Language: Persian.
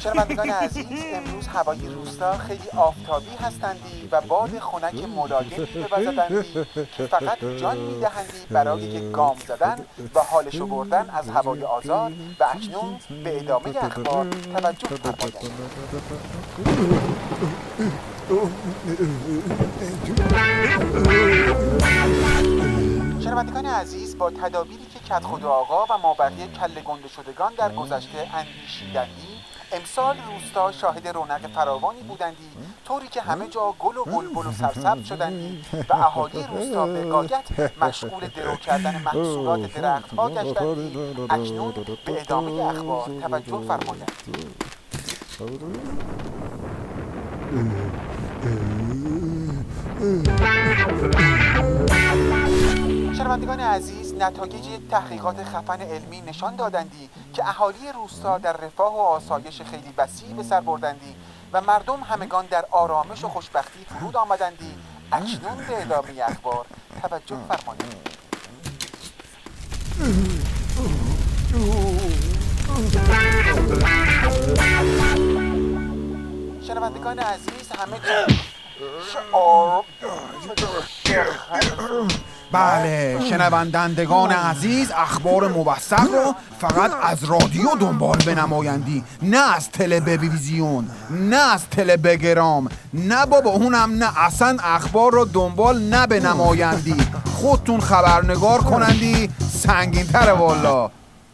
شنوندگان عزیز، امروز هوای روستا خیلی آفتابی هستندی و باد خنک ملایمی بوزدندی که فقط جان میدهندی برای که گام زدن و حالشو بردن از هوای آزاد. و اکنون به ادامه اخبار توجه فرمایید. شنوندگان عزیز، با تدابیری که کدخدا آقا و مابقی کله گنده شدگان در گذشته اندیشیدندی، امسال روستا شاهد رونق فراوانی بودندی، طوری که همه جا گل و بلبل و سرسبز شدندی و اهالی روستا به غایت مشغول درو کردن محصولات درختها گشتندی. اکنون به ادامه اخبار توجه فرمایید. شنوندگان عزیز، نتایج تحقیقات خفن علمی نشان دادندی که اهالی روستا در رفاه و آسایش خیلی وسیع به سر بردندی و مردم همگان در آرامش و خوشبختی فرود آمدندی. اکنون به ادامه اخبار توجه فرمایید. شنوندگان عزیز، همه بله، شنوندگان عزیز، اخبار موثق رو فقط از رادیو دنبال بنمایندی، نه از تلویزیون، نه از تلگرام، نه بابا اونم نه، اصلا اخبار رو دنبال نه بنمایندی، خودتون خبرنگار کنندی، سنگین تره والا.